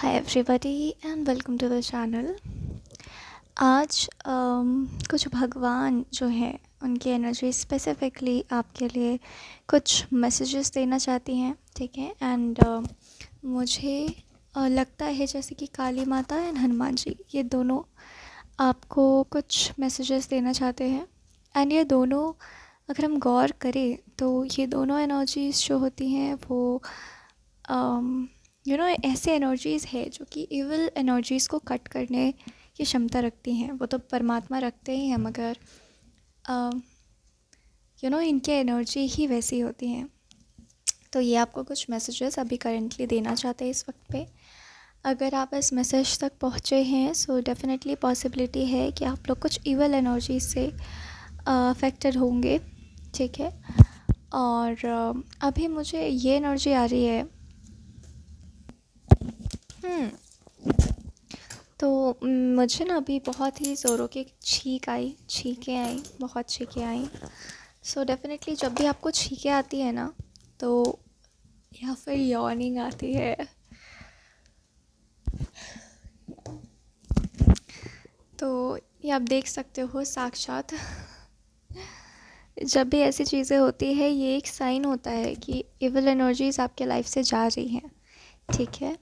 Hi everybody and welcome to the channel. आज कुछ भगवान जो हैं उनकी एनर्जी स्पेसिफिकली आपके लिए कुछ मैसेजेस देना चाहती हैं, ठीक है। एंड मुझे लगता है जैसे कि काली माता एंड हनुमान जी, ये दोनों आपको कुछ मैसेजेस देना चाहते हैं। एंड ये दोनों अगर हम गौर करें तो ये दोनों एनर्जीज जो होती हैं वो ऐसे एनर्जीज़ है जो कि इविल एनर्जीज़ को कट करने की क्षमता रखती हैं। वो तो परमात्मा रखते ही हैं, मगर इनके एनर्जी ही वैसी होती हैं। तो ये आपको कुछ मैसेजेस अभी करेंटली देना चाहते हैं इस वक्त पे। अगर आप इस मैसेज तक पहुँचे हैं सो डेफिनेटली पॉसिबिलिटी है कि आप लोग कुछ इविल एनर्जी से अफेक्टेड होंगे, ठीक है। और अभी मुझे ये एनर्जी आ रही है। तो मुझे ना अभी बहुत ही ज़ोरों की छींकें आई, बहुत छींकें आई। सो डेफिनेटली जब भी आपको छींकें आती है ना, तो या फिर यॉर्निंग आती है, तो ये आप देख सकते हो साक्षात। जब भी ऐसी चीज़ें होती है ये एक साइन होता है कि इविल एनर्जीज आपके लाइफ से जा रही हैं, ठीक है,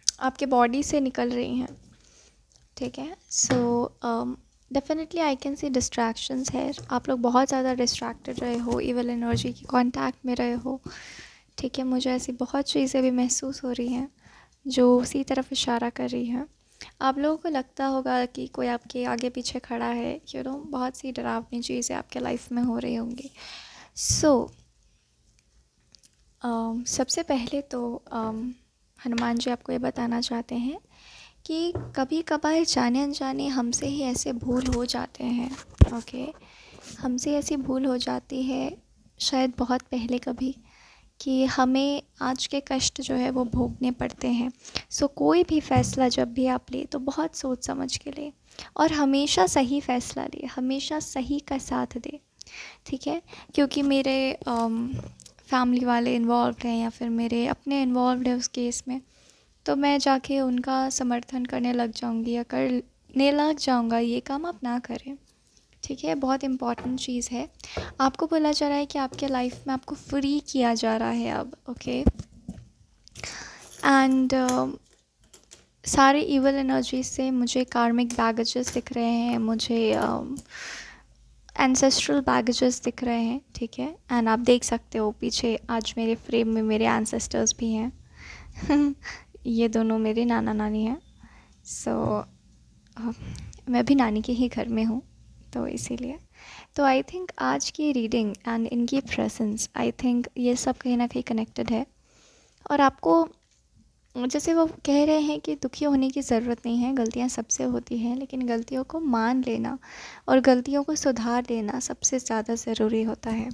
आपके बॉडी से निकल रही हैं, ठीक है। So definitely I can see distractions है। आप लोग बहुत ज़्यादा डिस्ट्रैक्टेड रहे हो, इविल एनर्जी की कांटेक्ट में रहे हो, ठीक है। मुझे ऐसी बहुत चीज़ें भी महसूस हो रही हैं जो उसी तरफ इशारा कर रही हैं। आप लोगों को लगता होगा कि कोई आपके आगे पीछे खड़ा है, बहुत सी डरावनी चीज़ें आपके लाइफ में हो रही होंगी। सबसे पहले तो हनुमान जी आपको ये बताना चाहते हैं कि कभी कभार जाने अनजाने हमसे ही ऐसे भूल हो जाते हैं, ओके। हमसे ऐसी भूल हो जाती है शायद बहुत पहले कभी, कि हमें आज के कष्ट जो है वो भोगने पड़ते हैं। कोई भी फ़ैसला जब भी आप ले तो बहुत सोच समझ के ले, और हमेशा सही फ़ैसला ले, हमेशा सही का साथ दे, ठीक है। क्योंकि मेरे फैमिली वाले इन्वॉल्व हैं या फिर मेरे अपने इन्वॉल्व है उस केस में, तो मैं जाके उनका समर्थन करने लग जाऊंगी या करने लग जाऊंगा। ये काम आप ना करें, ठीक है। बहुत इम्पॉर्टेंट चीज़ है। आपको बोला जा रहा है कि आपके लाइफ में आपको फ्री किया जा रहा है अब, ओके। एंड सारे इवल एनर्जी से मुझे कार्मिक बैगेजेस दिख रहे हैं, मुझे एंसेस्ट्रल बैगेजेस दिख रहे हैं, ठीक है। एंड आप देख सकते हो पीछे आज मेरे फ्रेम में मेरे एंसेस्टर्स भी हैं। ये दोनों मेरे नाना नानी हैं। मैं भी नानी के ही घर में हूँ, तो इसीलिए तो आई थिंक आज की रीडिंग एंड इनकी प्रेजेंस, आई थिंक ये सब कहीं ना कहीं कनेक्टेड है। और आपको जैसे वो कह रहे हैं कि दुखी होने की ज़रूरत नहीं है, गलतियाँ सबसे होती हैं, लेकिन गलतियों को मान लेना और गलतियों को सुधार देना सबसे ज़्यादा ज़रूरी होता है,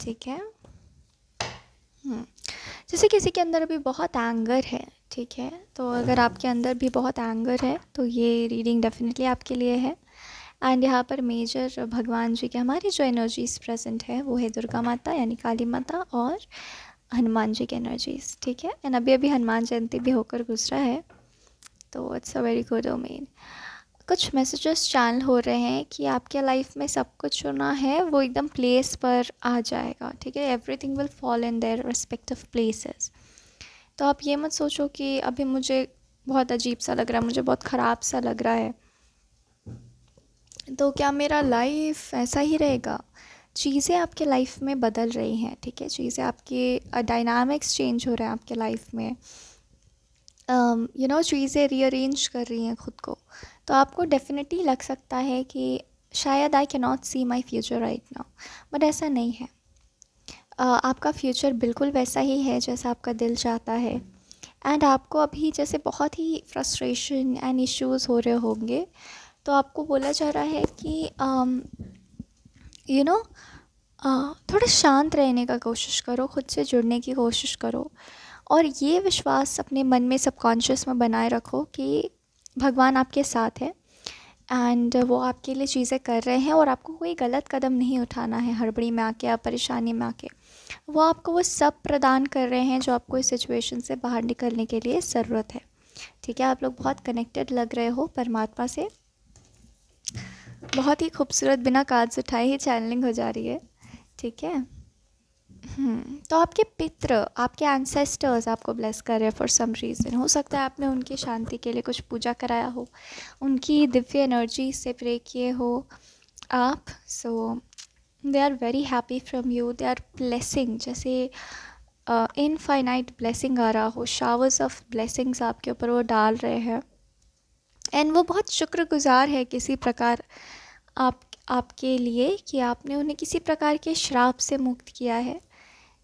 ठीक है। जैसे किसी के अंदर अभी बहुत एंगर है, ठीक है, तो अगर आपके अंदर भी बहुत एंगर है तो ये रीडिंग डेफिनेटली आपके लिए है। एंड यहाँ पर मेजर भगवान जी के हमारी जो एनर्जीज प्रेजेंट है वो है दुर्गा माता यानी काली माता और हनुमान जी की एनर्जीज, ठीक है। एंड अभी अभी हनुमान जयंती भी होकर गुजरा है, तो it's a very good omen. कुछ मैसेजेस चैनल हो रहे हैं कि आपके लाइफ में सब कुछ जो ना है वो एकदम प्लेस पर आ जाएगा, ठीक है। Everything will fall in their respective places. तो आप ये मत सोचो कि अभी मुझे बहुत अजीब सा लग रहा है, मुझे बहुत ख़राब सा लग रहा है, तो क्या मेरा लाइफ ऐसा ही रहेगा। चीज़ें आपके लाइफ में बदल रही हैं, ठीक है। चीज़ें आपके डायनामिक्स चेंज हो रहे हैं आपके लाइफ में, चीज़ें रीअरेंज कर रही हैं खुद को। तो आपको डेफिनेटली लग सकता है कि शायद I can not see my future right now, but ऐसा नहीं है। आपका फ्यूचर बिल्कुल वैसा ही है जैसा आपका दिल चाहता है। एंड आपको अभी जैसे बहुत ही फ्रस्ट्रेशन एंड इश्यूज़ हो रहे होंगे, तो आपको बोला जा रहा है कि यू नो थोड़ा शांत रहने का कोशिश करो, खुद से जुड़ने की कोशिश करो, और ये विश्वास अपने मन में सबकॉन्शियस में बनाए रखो कि भगवान आपके साथ है एंड वो आपके लिए चीज़ें कर रहे हैं, और आपको कोई गलत कदम नहीं उठाना है हड़बड़ी में आके या परेशानी में आके। वो आपको वो सब प्रदान कर रहे हैं जो आपको इस सिचुएशन से बाहर निकलने के लिए ज़रूरत है। ठीक है, आप लोग बहुत कनेक्टेड लग रहे हो परमात्मा से। बहुत ही खूबसूरत, बिना कार्ड्स उठाए ही चैनलिंग हो जा रही है। ठीक है। तो आपके पितृ, आपके एंसेस्टर्स आपको ब्लेस कर रहे हैं फॉर सम रीज़न। हो सकता है आपने उनकी शांति के लिए कुछ पूजा कराया हो, उनकी दिव्य एनर्जी से प्रे किए हो आप। So they are very happy from you, they are blessing, जैसे इनफाइनाइट ब्लेसिंग आ रहा हो, शावर्स ऑफ ब्लेसिंग्स आपके ऊपर वो डाल रहे हैं। एंड वो बहुत शुक्रगुजार है किसी प्रकार आपके लिए कि आपने उन्हें किसी प्रकार के श्राप से मुक्त किया है।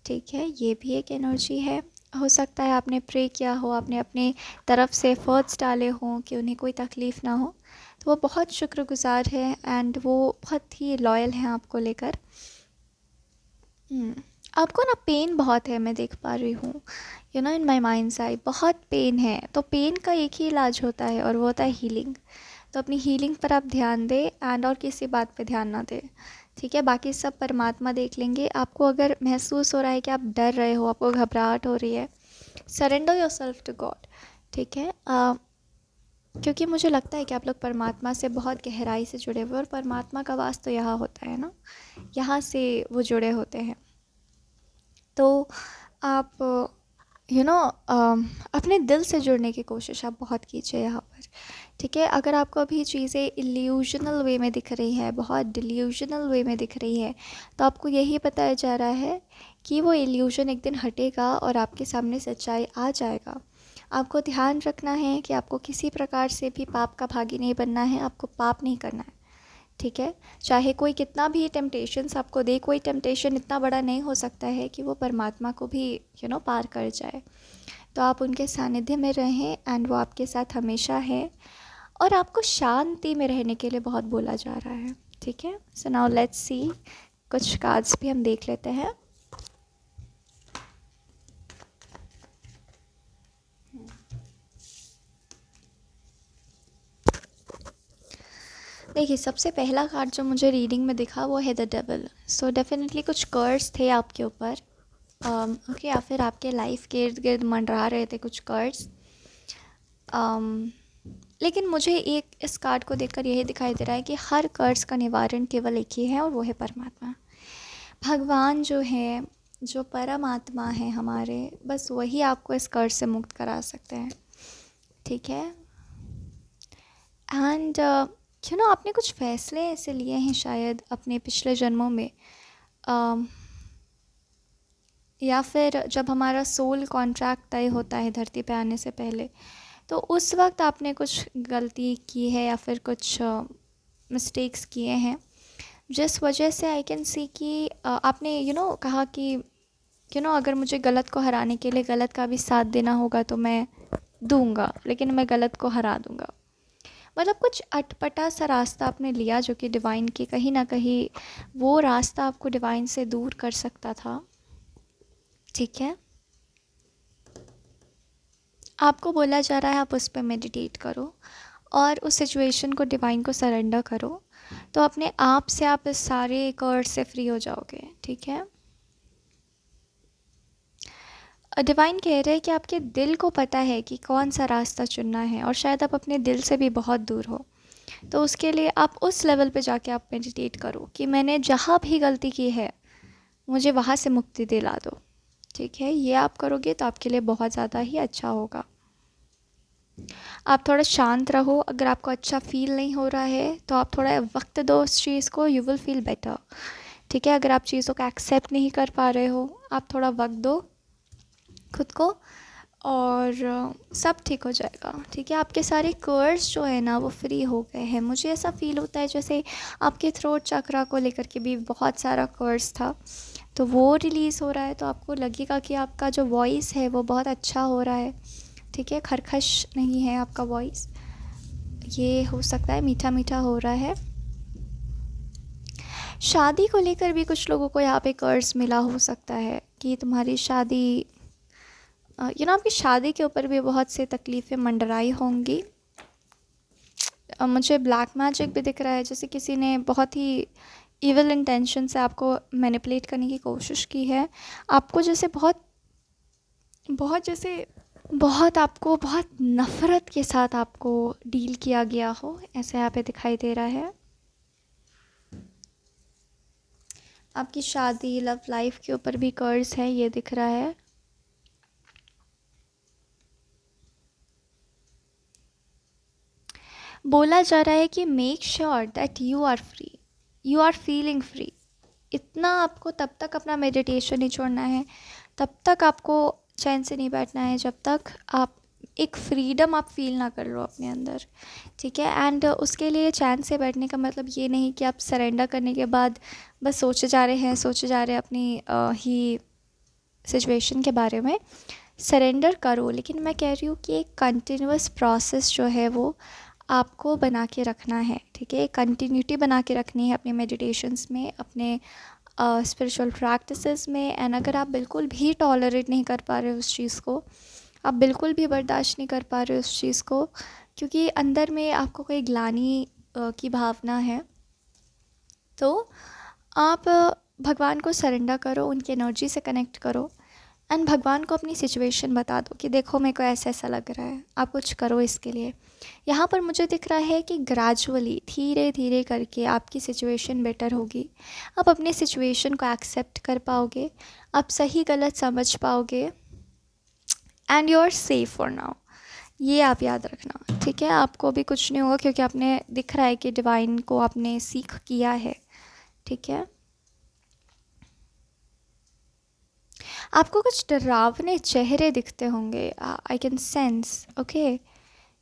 ठीक है, ये भी एक एनर्जी है। हो सकता है आपने प्रे किया हो, आपने अपने तरफ से एफर्ट्स डाले हों कि उन्हें कोई तकलीफ़ ना हो, तो वो बहुत शुक्रगुजार है एंड वो बहुत ही लॉयल हैं आपको लेकर। आपको ना पेन बहुत है, मैं देख पा रही हूँ, you know in my minds I बहुत पेन है। तो पेन का एक ही इलाज होता है और वो होता है हीलिंग। तो अपनी हीलिंग पर आप ध्यान दें एंड और किसी बात पे ध्यान ना दें। ठीक है, बाकी सब परमात्मा देख लेंगे। आपको अगर महसूस हो रहा है कि आप डर रहे हो, आपको घबराहट हो रही है, surrender yourself to God. ठीक है, क्योंकि मुझे लगता है कि आप लोग परमात्मा से बहुत गहराई से जुड़े हुए, और परमात्मा का वास तो यहाँ होता है ना, यहाँ से वो जुड़े होते हैं। तो आप अपने दिल से जुड़ने की कोशिश आप बहुत कीजिए यहाँ पर। ठीक है, अगर आपको अभी चीज़ें इल्यूजनल वे में दिख रही है, बहुत डिल्यूजनल वे में दिख रही है, तो आपको यही बताया जा रहा है कि वो इल्यूजन एक दिन हटेगा और आपके सामने सच्चाई आ जाएगा। आपको ध्यान रखना है कि आपको किसी प्रकार से भी पाप का भागी नहीं बनना है, आपको पाप नहीं करना है। ठीक है, चाहे कोई कितना भी टेम्पटेशंस आपको दे, कोई टेम्पटेशन इतना बड़ा नहीं हो सकता है कि वो परमात्मा को भी पार कर जाए। तो आप उनके सानिध्य में रहें एंड वो आपके साथ हमेशा है, और आपको शांति में रहने के लिए बहुत बोला जा रहा है। ठीक है, सो नाउ लेट्स सी, कुछ कार्ड्स भी हम देख लेते हैं। देखिए, सबसे पहला कार्ड जो मुझे रीडिंग में दिखा वो है द डेविल। सो डेफिनेटली कुछ कर्स थे आपके ऊपर, ओके, या फिर आपके लाइफ के इर्द गिर्द मंडरा रहे थे कुछ कर्स। लेकिन मुझे एक इस कार्ड को देखकर यही दिखाई दे रहा है कि हर कर्स का निवारण केवल एक ही है, और वो है परमात्मा। भगवान जो है, जो परमात्मा है हमारे, बस वही आपको इस कर्ज से मुक्त करा सकते हैं। ठीक है, एंड आपने कुछ फैसले ऐसे लिए हैं शायद अपने पिछले जन्मों में, या फिर जब हमारा सोल कॉन्ट्रैक्ट तय होता है धरती पे आने से पहले, तो उस वक्त आपने कुछ गलती की है या फिर कुछ मिस्टेक्स किए हैं, जिस वजह से आई कैन सी कि आपने कहा कि अगर मुझे गलत को हराने के लिए गलत का भी साथ देना होगा तो मैं दूंगा, लेकिन मैं गलत को हरा दूंगा। मतलब कुछ अटपटा सा रास्ता आपने लिया जो कि डिवाइन की कहीं ना कहीं वो रास्ता आपको डिवाइन से दूर कर सकता था। ठीक है, आपको बोला जा रहा है आप उस पर मेडिटेट करो और उस सिचुएशन को डिवाइन को सरेंडर करो, तो अपने आप से आप इस सारे कर्ज से फ्री हो जाओगे। ठीक है, डिवाइन कह रहे हैं कि आपके दिल को पता है कि कौन सा रास्ता चुनना है, और शायद आप अपने दिल से भी बहुत दूर हो। तो उसके लिए आप उस लेवल पे जाके आप मेडिटेट करो कि मैंने जहाँ भी गलती की है मुझे वहाँ से मुक्ति दिला दो। ठीक है, ये आप करोगे तो आपके लिए बहुत ज़्यादा ही अच्छा होगा। आप थोड़ा शांत रहो, अगर आपको अच्छा फील नहीं हो रहा है तो आप थोड़ा वक्त दो उस चीज़ को, यू विल फील बेटर। ठीक है, अगर आप चीज़ों को एक्सेप्ट नहीं कर पा रहे हो, आप थोड़ा वक्त दो खुद को और सब ठीक हो जाएगा। ठीक है, आपके सारे कर्स जो है ना वो फ्री हो गए हैं। मुझे ऐसा फील होता है जैसे आपके थ्रोट चक्रा को लेकर के भी बहुत सारा कर्स था, तो वो रिलीज़ हो रहा है, तो आपको लगेगा कि आपका जो वॉइस है वो बहुत अच्छा हो रहा है। ठीक है, खरखश नहीं है आपका वॉइस, ये हो सकता है मीठा मीठा हो रहा है। शादी को लेकर भी कुछ लोगों को यहाँ पे कर्स मिला हो सकता है कि तुम्हारी शादी आपकी शादी के ऊपर भी बहुत से तकलीफ़ें मंडराई होंगी। मुझे ब्लैक मैजिक भी दिख रहा है, जैसे किसी ने बहुत ही इविल इंटेंशन से आपको मैनिपुलेट करने की कोशिश की है, आपको जैसे बहुत बहुत जैसे बहुत आपको बहुत नफ़रत के साथ आपको डील किया गया हो, ऐसे यहाँ पे दिखाई दे रहा है। आपकी शादी, लव लाइफ के ऊपर भी कर्ज है, ये दिख रहा है। बोला जा रहा है कि make sure that you are free, you are feeling free. इतना आपको तब तक अपना मेडिटेशन नहीं छोड़ना है, तब तक आपको चैन से नहीं बैठना है जब तक आप एक फ्रीडम आप फील ना कर लो अपने अंदर, ठीक है। एंड उसके लिए चैन से बैठने का मतलब ये नहीं कि आप सरेंडर करने के बाद बस सोचे जा रहे हैं, सोचे जा रहे हैं अपनी ही सिचुएशन के बारे में। सरेंडर करो, लेकिन मैं कह रही हूँ कि एक कंटिन्यूअस प्रोसेस जो है वो आपको बना के रखना है, ठीक है। कंटिन्यूटी बना के रखनी है अपने मेडिटेशंस में, अपने स्पिरिचुअल प्रैक्टिसेस में। एंड अगर आप बिल्कुल भी टॉलरेट नहीं कर पा रहे हो उस चीज़ को, आप बिल्कुल भी बर्दाश्त नहीं कर पा रहे हो उस चीज़ को, क्योंकि अंदर में आपको कोई ग्लानि की भावना है, तो आप भगवान को सरेंडर करो, उनकी एनर्जी से कनेक्ट करो एंड भगवान को अपनी सिचुएशन बता दो कि देखो मेरे को ऐसा ऐसा लग रहा है, आप कुछ करो इसके लिए। यहाँ पर मुझे दिख रहा है कि ग्रेजुअली, धीरे धीरे करके आपकी सिचुएशन बेटर होगी। आप अपनी सिचुएशन को एक्सेप्ट कर पाओगे, आप सही गलत समझ पाओगे and you are safe for now. ये आप याद रखना, ठीक है। आपको भी कुछ नहीं होगा क्योंकि आपने दिख रहा है कि डिवाइन को आपने सीख किया है, ठीक है। आपको कुछ डरावने चेहरे दिखते होंगे, आई कैन सेंस, ओके।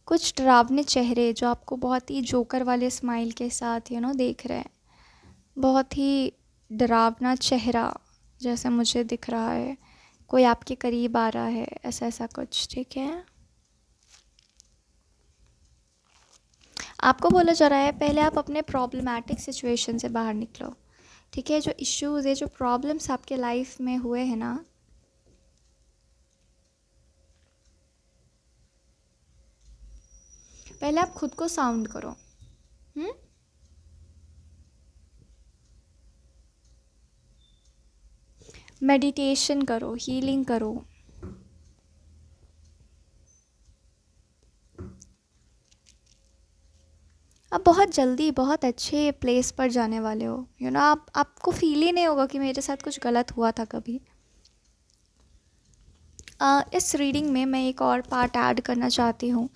कुछ डरावने चेहरे जो आपको बहुत ही जोकर वाले स्माइल के साथ देख रहे हैं, बहुत ही डरावना चेहरा जैसे मुझे दिख रहा है, कोई आपके करीब आ रहा है, ऐसा ऐसा कुछ, ठीक है। आपको बोला जा रहा है पहले आप अपने प्रॉब्लमैटिक सिचुएशन से बाहर निकलो, ठीक है। जो इश्यूज़ है, जो प्रॉब्लम्स आपके लाइफ में हुए हैं ना, पहले आप खुद को साउंड करो। मेडिटेशन करो, हीलिंग करो। आप बहुत जल्दी बहुत अच्छे प्लेस पर जाने वाले हो, आपको फील ही नहीं होगा कि मेरे साथ कुछ गलत हुआ था कभी। इस रीडिंग में मैं एक और पार्ट ऐड करना चाहती हूँ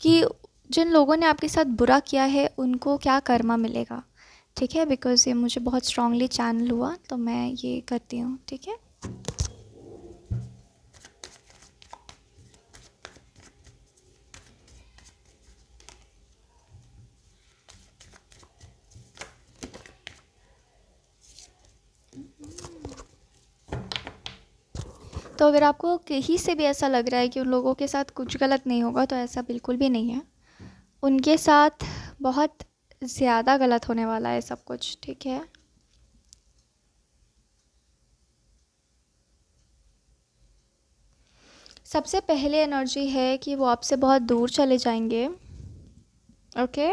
कि जिन लोगों ने आपके साथ बुरा किया है उनको क्या कर्मा मिलेगा, ठीक है। बिकॉज़ ये मुझे बहुत स्ट्रांगली चैनल हुआ, तो मैं ये करती हूँ, ठीक है। तो अगर आपको कहीं से भी ऐसा लग रहा है कि उन लोगों के साथ कुछ गलत नहीं होगा, तो ऐसा बिल्कुल भी नहीं है। उनके साथ बहुत ज़्यादा गलत होने वाला है सब कुछ, ठीक है। सबसे पहले एनर्जी है कि वो आपसे बहुत दूर चले जाएंगे, ओके।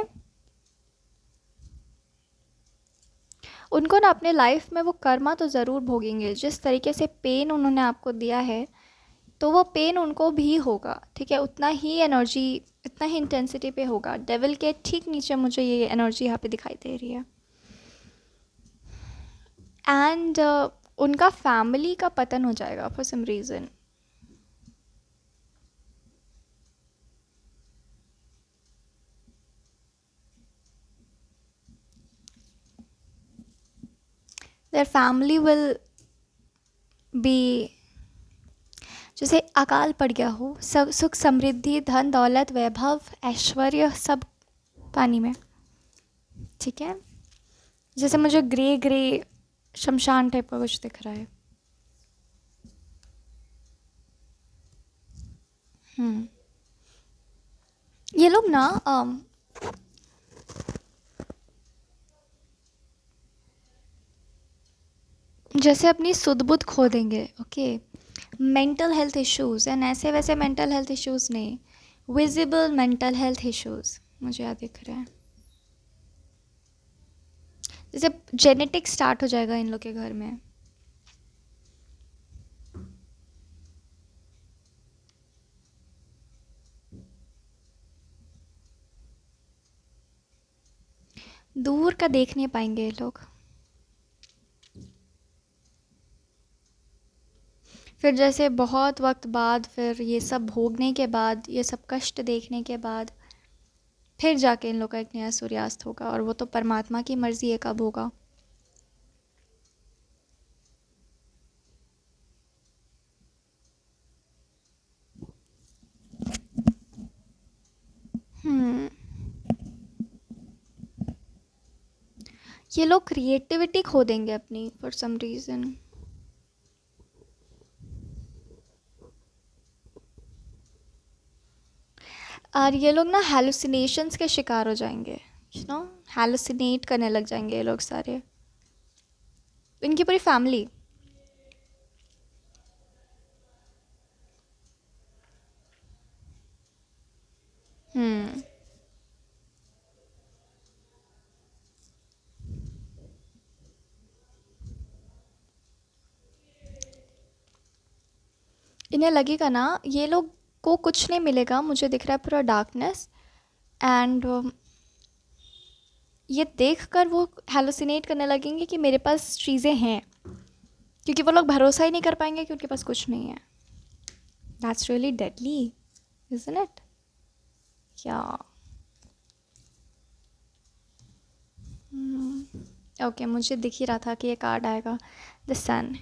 उनको ना अपने लाइफ में वो कर्मा तो ज़रूर भोगेंगे, जिस तरीके से पेन उन्होंने आपको दिया है तो वो पेन उनको भी होगा, ठीक है। उतना ही एनर्जी, इतना ही इंटेंसिटी पे होगा। डेविल के ठीक नीचे मुझे ये एनर्जी यहाँ पे दिखाई दे रही है। एंड उनका फैमिली का पतन हो जाएगा for some reason. Their family will be, जैसे अकाल पड़ गया हो, सब सुख समृद्धि धन दौलत वैभव ऐश्वर्य सब पानी में, ठीक है। जैसे मुझे ग्रे ग्रे शमशान टाइप का कुछ दिख रहा है। ये लोग ना जैसे अपनी सुध बुध खो देंगे, okay. Mental health issues and ऐसे वैसे मेंटल हेल्थ इश्यूज़ नहीं, विजिबल मेंटल हेल्थ इश्यूज़ मुझे यहाँ दिख रहे हैं। जैसे जेनेटिक स्टार्ट हो जाएगा इन लोग के घर में। दूर का देख नहीं पाएंगे ये लोग। फिर जैसे बहुत वक्त बाद, फिर ये सब भोगने के बाद, ये सब कष्ट देखने के बाद, फिर जाके इन लोग का एक नया सूर्यास्त होगा, और वो तो परमात्मा की मर्जी है कब होगा। हम्म। ये लोग क्रिएटिविटी खो देंगे अपनी फॉर सम रीज़न। और ये लोग ना हेलुसिनेशंस के शिकार हो जाएंगे, यू नो, हेलुसिनेट करने लग जाएंगे ये लोग सारे, इनकी पूरी फैमिली। हम्म। इन्हें लगेगा ना ये लोग को कुछ नहीं मिलेगा, मुझे दिख रहा है पूरा डार्कनेस, एंड ये देखकर वो हेलुसिनेट करने लगेंगे कि मेरे पास चीज़ें हैं, क्योंकि वो लोग भरोसा ही नहीं कर पाएंगे कि उनके पास कुछ नहीं है। That's really deadly, isn't it? या ओके, मुझे दिख ही रहा था कि ये कार्ड आएगा, द सन।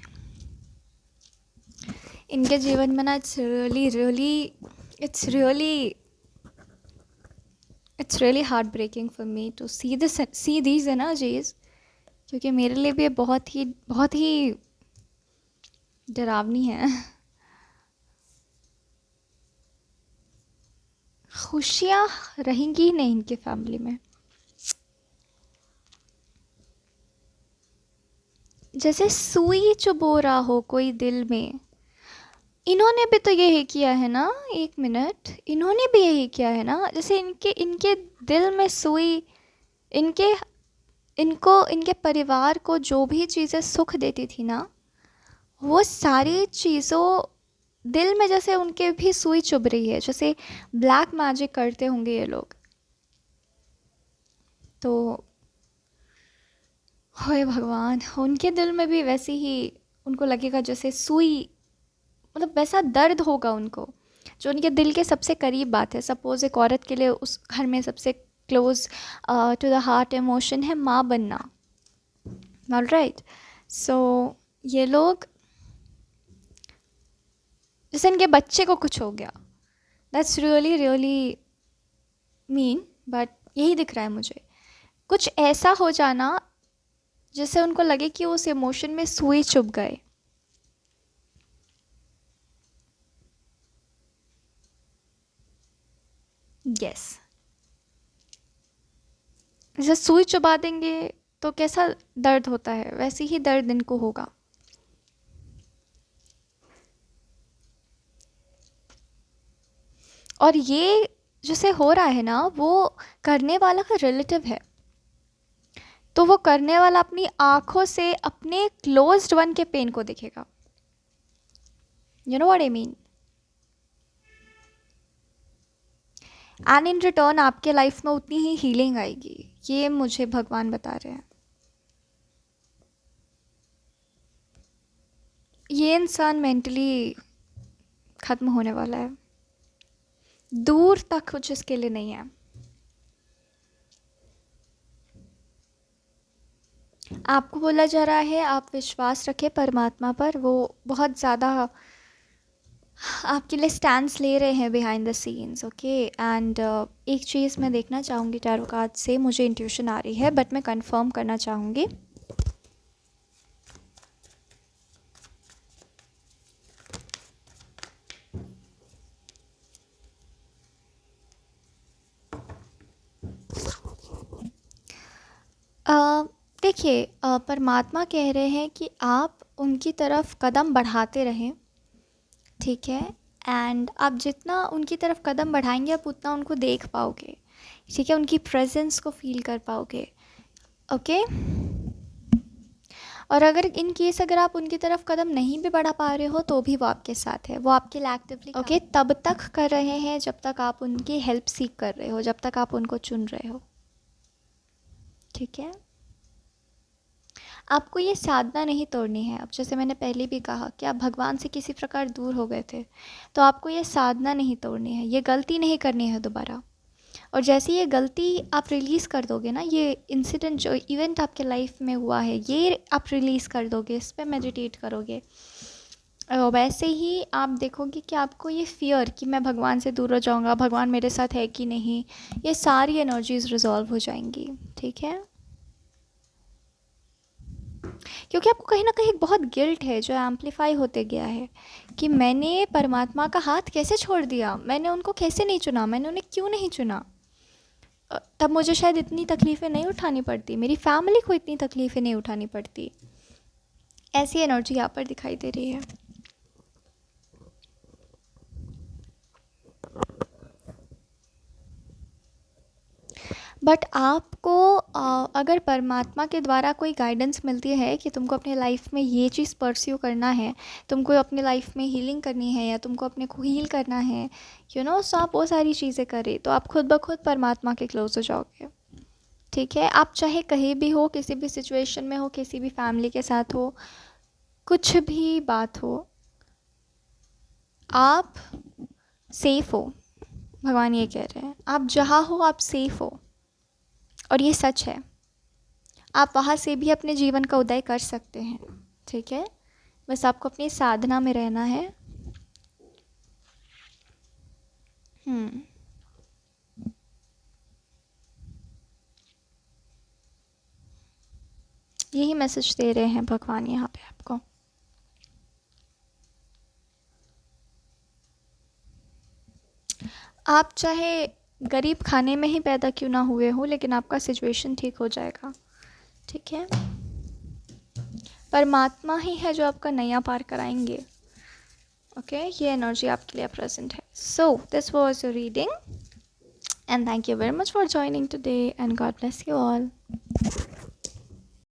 इनके जीवन में ना it's really it's really heartbreaking for me to see these energies, क्योंकि मेरे लिए भी ये बहुत ही डरावनी है। खुशियाँ रहेंगी ही नहीं इनकी फैमिली में। जैसे सुई चुभो रहा हो कोई दिल में। इन्होंने भी तो यही किया है ना, एक मिनट, इन्होंने भी यही किया है ना, जैसे इनके इनके दिल में सुई, इनके इनको इनके परिवार को जो भी चीज़ें सुख देती थी ना, वो सारी चीज़ों दिल में जैसे उनके भी सुई चुभ रही है, जैसे ब्लैक मैजिक करते होंगे ये लोग। तो होए भगवान, उनके दिल में भी वैसे ही उनको लगेगा जैसे सुई, मतलब वैसा दर्द होगा उनको, जो उनके दिल के सबसे करीब बात है। सपोज़ एक औरत के लिए उस घर में सबसे close to the heart emotion है माँ बनना, ऑलराइट। सो ये लोग, जैसे इनके बच्चे को कुछ हो गया, that's really really mean, but यही दिख रहा है मुझे, कुछ ऐसा हो जाना जिससे उनको लगे कि उस इमोशन में सुई चुभ गए। यस, जैसे सुई चुबा देंगे तो कैसा दर्द होता है, वैसे ही दर्द इनको होगा। और ये जैसे हो रहा है ना, वो करने वाला का रिलेटिव है, तो वो करने वाला अपनी आंखों से अपने क्लोज्ड वन के पेन को देखेगा। You know what I mean? And in return आपके लाइफ में उतनी ही हीलिंग आएगी, ये मुझे भगवान बता रहे हैं। ये इंसान मेंटली ख़त्म होने वाला है, दूर तक कुछ इसके लिए नहीं है। आपको बोला जा रहा है आप विश्वास रखें परमात्मा पर, वो बहुत ज़्यादा आपके लिए स्टैंड्स ले रहे हैं behind the scenes, okay. And एक चीज़ मैं देखना चाहूँगी टैरो कार्ड से, मुझे इंट्यूशन आ रही है बट मैं कंफर्म करना चाहूँगी। देखिए, परमात्मा कह रहे हैं कि आप उनकी तरफ कदम बढ़ाते रहें, ठीक है। एंड आप जितना उनकी तरफ कदम बढ़ाएंगे आप उतना उनको देख पाओगे, ठीक है, उनकी प्रेजेंस को फील कर पाओगे, ओके। और अगर इन केस अगर आप उनकी तरफ कदम नहीं भी बढ़ा पा रहे हो तो भी वो आपके साथ है, वो आपके लिए एक्टिवली ओके तब तक कर रहे हैं जब तक आप उनकी हेल्प सीख कर रहे हो, जब तक आप उनको चुन रहे हो। ठीक है, आपको ये साधना नहीं तोड़नी है। अब जैसे मैंने पहले भी कहा कि आप भगवान से किसी प्रकार दूर हो गए थे, तो आपको ये साधना नहीं तोड़नी है, ये गलती नहीं करनी है दोबारा। और जैसे ये गलती आप रिलीज़ कर दोगे ना, ये इंसिडेंट जो इवेंट आपके लाइफ में हुआ है ये आप रिलीज़ कर दोगे, इस पर मेडिटेट करोगे, वैसे ही आप देखोगे कि आपको ये फियर कि मैं भगवान से दूर हो जाऊंगा, भगवान मेरे साथ है कि नहीं, ये सारी एनर्जीज रिजॉल्व हो जाएंगी। ठीक है, क्योंकि आपको कहीं ना कहीं एक बहुत गिल्ट है जो एम्पलीफाई होते गया है कि मैंने परमात्मा का हाथ कैसे छोड़ दिया, मैंने उनको कैसे नहीं चुना, मैंने उन्हें क्यों नहीं चुना, तब मुझे शायद इतनी तकलीफ़ें नहीं उठानी पड़ती, मेरी फैमिली को इतनी तकलीफ़ें नहीं उठानी पड़ती। ऐसी एनर्जी यहाँ पर दिखाई दे रही है। बट आपको अगर परमात्मा के द्वारा कोई गाइडेंस मिलती है कि तुमको अपने लाइफ में ये चीज़ परस्यू करना है, तुमको अपनी लाइफ में हीलिंग करनी है या तुमको अपने को हील करना है, सो आप वो सारी चीज़ें करें तो आप खुद ब खुद परमात्मा के क्लोज हो जाओगे। ठीक है, आप चाहे कहीं भी हो, किसी भी सिचुएशन में हो, किसी भी फैमिली के साथ हो, कुछ भी बात हो, आप सेफ़ हो। भगवान ये कह रहे हैं आप जहाँ हो आप सेफ़ हो, और ये सच है, आप वहाँ से भी अपने जीवन का उदय कर सकते हैं। ठीक है, बस आपको अपनी साधना में रहना है। यही मैसेज दे रहे हैं भगवान यहाँ पे आपको। आप चाहे गरीब खाने में ही पैदा क्यों ना हुए हो, लेकिन आपका सिचुएशन ठीक हो जाएगा। ठीक है, परमात्मा ही है जो आपका नैया पार कराएंगे। ओके, ये एनर्जी आपके लिए प्रेजेंट है। So this was your reading and thank you very much for joining today and God bless you all.